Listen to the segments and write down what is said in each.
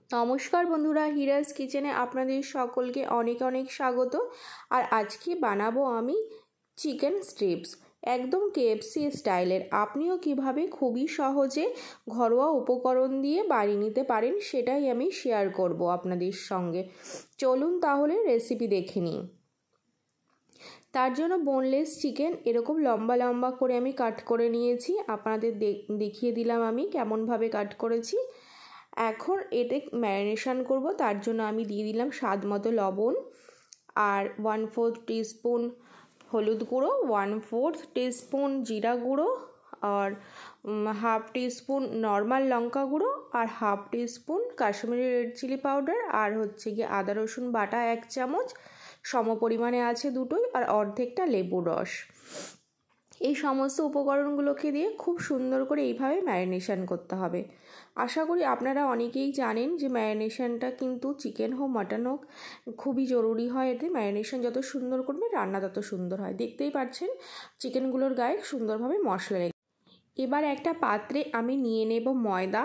নমস্কার বন্ধুরা, হিরাজ কিচেনে আপনাদের সকলকে অনেক অনেক স্বাগত। আর আজকে বানাবো আমি চিকেন স্ট্রিপস, একদম কেএফসি স্টাইলের। আপনিও কিভাবে খুবই সহজে ঘরোয়া উপকরণ দিয়ে বানিয়ে নিতে পারেন সেটাই আমি শেয়ার করব আপনাদের সঙ্গে। চলুন তাহলে রেসিপি দেখে নিই। তার জন্য বোনলেস চিকেন এরকম লম্বা লম্বা করে আমি কাট করে নিয়েছি। আপনাদের দেখিয়ে দিলাম আমি কেমনভাবে কাট করেছি। এখন এতে ম্যারিনেশন করব। তার জন্য আমি দিয়ে দিলাম স্বাদ মতো লবণ আর 1/4 টিস্পুন হলুদ গুঁড়ো, 1/4 টিস্পুন জিরা গুঁড়ো আর 1/2 টিস্পুন নর্মাল লঙ্কা গুঁড়ো আর 1/2 teaspoon Kashmiri red chilli powder আর হচ্ছে গিয়ে আদা রসুন বাটা 1 চামচ, সম পরিমাণে আছে দুটোই, আর অর্ধেকটা লেবুর রস। এই সমস্ত উপকরণগুলোকে দিয়ে খুব সুন্দর করে এইভাবে ম্যারিনেশন করতে হবে। আশা করি আপনারা অনেকেই জানেন যে ম্যারিনেশনটা কিন্তু চিকেন হোক মাটন হোক খুবই জরুরি হয়। এতে ম্যারিনেশন যত সুন্দর করবে রান্না তত সুন্দর হয়। দেখতেই পাচ্ছেন চিকেনগুলোর গায়ে সুন্দরভাবে মশলা লেগে। এবার একটা পাত্রে আমি নিয়ে নেব ময়দা।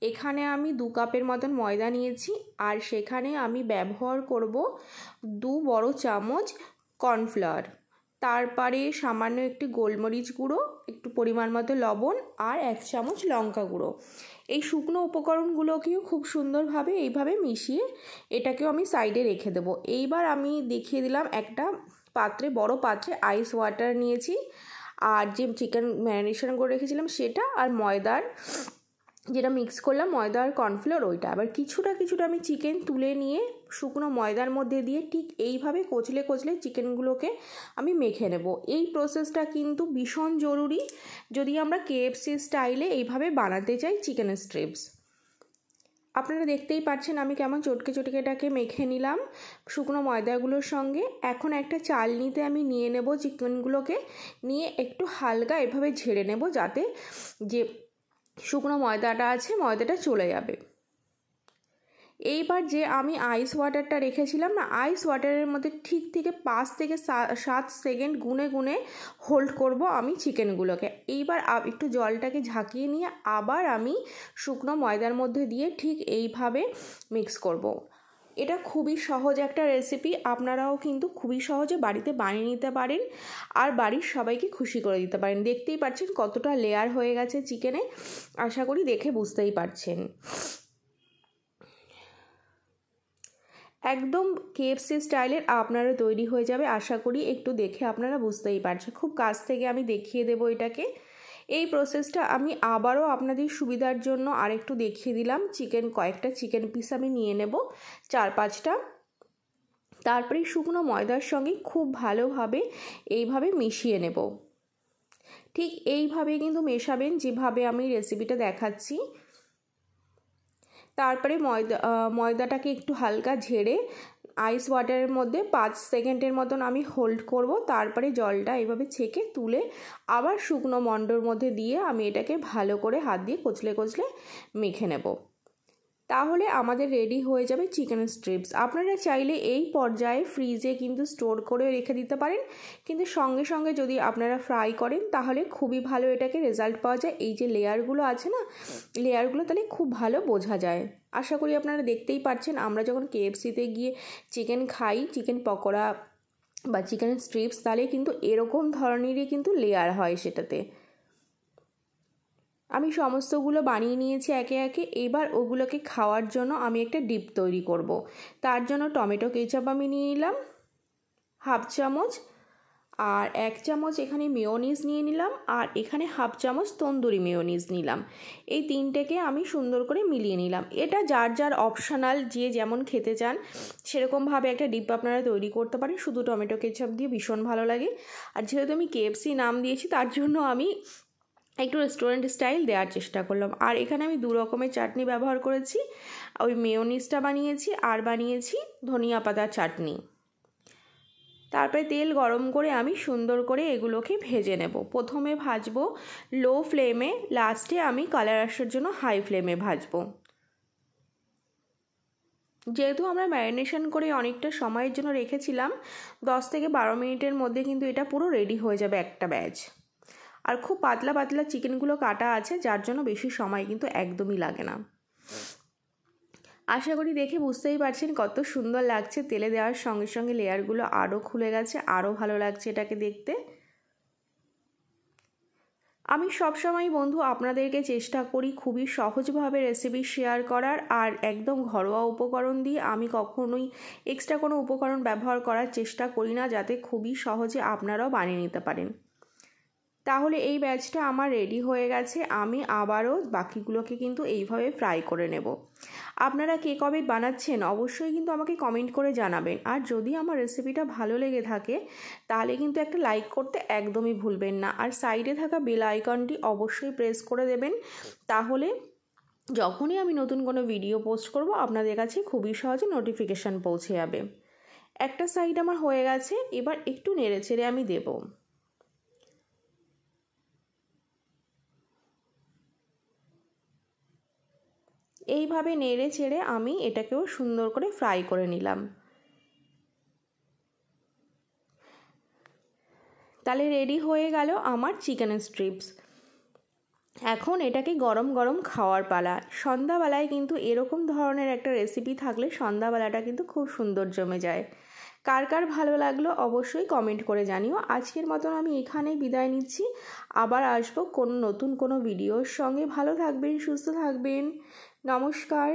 এখানে আমি 2 কাপের মতন ময়দা নিয়েছি আর সেখানে আমি ব্যবহার করব 2 বড় চামচ কর্নফ্লাওয়ার, তারপরে সামান্য একটু গোলমরিচ গুঁড়ো, একটু পরিমাণ মতো লবণ আর 1 চামচ লঙ্কা গুঁড়ো। এই শুকনো উপকরণগুলোকেও খুব সুন্দরভাবে এইভাবে মিশিয়ে এটাকেও আমি সাইডে রেখে দেবো। এইবার আমি দেখিয়ে দিলাম একটা পাত্রে, বড় পাত্রে আইস ওয়াটার নিয়েছি আর যে চিকেন ম্যারিনেশন করে রেখেছিলাম সেটা, আর ময়দার যেটা মিক্স করলাম ময়দা আর কর্নফ্লোর ওইটা। আবার কিছুটা আমি চিকেন তুলে নিয়ে শুকনো ময়দার মধ্যে দিয়ে ঠিক এইভাবে কচলে কচলে চিকেনগুলোকে আমি মেখে নেব। এই প্রসেসটা কিন্তু ভীষণ জরুরি যদি আমরা কেএফসি স্টাইলে এইভাবে বানাতে চাই চিকেন স্ট্রিপস। আপনারা দেখতেই পাচ্ছেন আমি কেমন চটকে এটাকে মেখে নিলাম শুকনো ময়দাগুলোর সঙ্গে। এখন একটা চালনিতে আমি নিয়ে নেব চিকেনগুলোকে, নিয়ে একটু হালকা এভাবে ঝেড়ে নেব যাতে যে শুকনো ময়দাটা আছে ময়দাটা চলে যাবে। এইবার যে আমি আইস ওয়াটারটা রেখেছিলাম না, আইস ওয়াটারের মধ্যে ঠিক থেকে 5 থেকে 7 সেকেন্ড গুনে গুনে হোল্ড করব আমি চিকেনগুলোকে। এইবার একটু জলটাকে ঝাঁকিয়ে নিয়ে আবার আমি শুকনো ময়দার মধ্যে দিয়ে ঠিক এইভাবে মিক্স করব। এটা খুবই সহজ একটা রেসিপি, আপনারাও কিন্তু খুবই সহজে বাড়িতে বানিয়ে নিতে পারেন আর বাড়ির সবাইকে খুশি করে দিতে পারেন। দেখতেই পাচ্ছেন কতটা লেয়ার হয়ে গেছে চিকেনে, আশা করি দেখে বুঝতেই পারছেন। একদম কেএফসি স্টাইলের আপনারা তৈরি হয়ে যাবে আশা করি। একটু দেখে আপনারা বুঝতেই পারছেন, খুব কাছ থেকে আমি দেখিয়ে দেবো এটাকে। এই প্রসেসটা আমি আবারও আপনাদের সুবিধার জন্য আরেকটু দেখিয়ে দিলাম। কয়েকটা চিকেন পিস আমি নিয়ে নেব 4-5টা, তারপরে শুকনো ময়দার সঙ্গে খুব ভালোভাবে এইভাবে মিশিয়ে নেব। ঠিক এইভাবে কিন্তু মেশাবেন যেভাবে আমি রেসিপিটা দেখাচ্ছি। তারপরে ময়দাটাকে একটু হালকা ঝেড়ে আইস ওয়াটারের মধ্যে 5 সেকেন্ডের মতন আমি হোল্ড করব। তারপরে জলটা এভাবে ছেঁকে তুলে আবার শুকনো মন্ডর মধ্যে দিয়ে আমি এটাকে ভালো করে হাত দিয়ে কচলে মেখে নেব। তাহলে আমাদের রেডি হয়ে যাবে চিকেন স্ট্রিপস। আপনারা চাইলে এই পর্যায়ে ফ্রিজে কিন্তু স্টোর করে রেখে দিতে পারেন, কিন্তু সঙ্গে সঙ্গে যদি আপনারা ফ্রাই করেন তাহলে খুবই ভালো এটাকে রেজাল্ট পাওয়া যায়। এই যে লেয়ারগুলো আছে না, লেয়ারগুলো তাহলে খুব ভালো বোঝা যায়। আশা করি আপনারা দেখতেই পাচ্ছেন আমরা যখন কেএফসিতে গিয়ে চিকেন খাই, চিকেন পকোড়া বা চিকেন স্ট্রিপস, তাহলে কিন্তু এরকম ধরনেরই কিন্তু লেয়ার হয় সেটাতে। আমি সমস্তগুলো বানিয়ে নিয়েছি একে একে। এবার ওগুলোকে খাওয়ার জন্য আমি একটা ডিপ তৈরি করব। তার জন্য টমেটো কেচাপ আমি নিয়ে নিলাম 1/2 চামচ, আর 1 চামচ এখানে মেয়োনিজ নিয়ে নিলাম, আর এখানে 1/2 চামচ তন্দুরি মেয়োনিজ নিলাম। এই তিনটেকে আমি সুন্দর করে মিলিয়ে নিলাম। এটা যার যার অপশনাল, যে যেমন খেতে চান সেরকমভাবে একটা ডিপ আপনারা তৈরি করতে পারেন। শুধু টমেটো কেচাপ দিয়ে ভীষণ ভালো লাগে। আর যেহেতু আমি কেএফসি নাম দিয়েছি তার জন্য আমি একটু রেস্টুরেন্ট স্টাইল দেওয়ার চেষ্টা করলাম। আর এখানে আমি 2 রকমের চাটনি ব্যবহার করেছি, ওই মেয়োনিজটা বানিয়েছি আর বানিয়েছি ধনিয়া পাতার চাটনি। তারপরে তেল গরম করে আমি সুন্দর করে এগুলোকে ভেজে নেব। প্রথমে ভাজবো লো ফ্লেমে, লাস্টে আমি কালার আসার জন্য হাই ফ্লেমে ভাজবো। যেহেতু আমরা ম্যারিনেশন করে অনেকটা সময়ের জন্য রেখেছিলাম, 10 থেকে 12 মিনিটের মধ্যে কিন্তু এটা পুরো রেডি হয়ে যাবে একটা ব্যাচ। আর খুব পাতলা পাতলা চিকেনগুলো কাটা আছে যার জন্য বেশি সময় কিন্তু একদমই লাগে না। আশা করি দেখে বুঝতেই পারছেন কত সুন্দর লাগছে। তেলে দেওয়ার সঙ্গে সঙ্গে লেয়ারগুলো আরও খুলে গেছে, আরও ভালো লাগছে এটাকে দেখতে। আমি সবসময় বন্ধু আপনাদেরকে চেষ্টা করি খুবই সহজভাবে রেসিপি শেয়ার করার, আর একদম ঘরোয়া উপকরণ দিয়ে আমি কখনোই এক্সট্রা কোনো উপকরণ ব্যবহার করার চেষ্টা করি না, যাতে খুবই সহজে আপনারাও বানিয়ে নিতে পারেন। তাহলে এই ব্যাচটা আমার রেডি হয়ে গেছে। আমি আবারও বাকিগুলোকে কিন্তু এইভাবে ফ্রাই করে নেব। আপনারা কে কবে বানাচ্ছেন অবশ্যই কিন্তু আমাকে কমেন্ট করে জানাবেন। আর যদি আমার রেসিপিটা ভালো লেগে থাকে তাহলে কিন্তু একটা লাইক করতে একদমই ভুলবেন না। আর সাইডে থাকা বেল আইকনটি অবশ্যই প্রেস করে দেবেন, তাহলে যখনই আমি নতুন কোনো ভিডিও পোস্ট করব আপনাদের কাছে খুবই সহজে নোটিফিকেশান পৌঁছে যাবে। একটা সাইড আমার হয়ে গেছে, এবার একটু নেড়ে চেড়ে আমি দেব। এইভাবে নেড়ে চেড়ে আমি এটাকেও সুন্দর করে ফ্রাই করে নিলাম। তাহলে রেডি হয়ে গেল আমার চিকেন স্ট্রিপস। এখন এটাকে গরম গরম খাওয়ার পালা। সন্ধ্যাবেলায় কিন্তু এরকম ধরনের একটা রেসিপি থাকলে সন্ধ্যাবেলাটা কিন্তু খুব সুন্দর জমে যায়। কার কার ভালো লাগলো অবশ্যই কমেন্ট করে জানিও। আজকের মতন আমি এখানেই বিদায় নিচ্ছি। আবার আসবো নতুন কোনো ভিডিওর সঙ্গে। ভালো থাকবেন, সুস্থ থাকবেন। নমস্কার।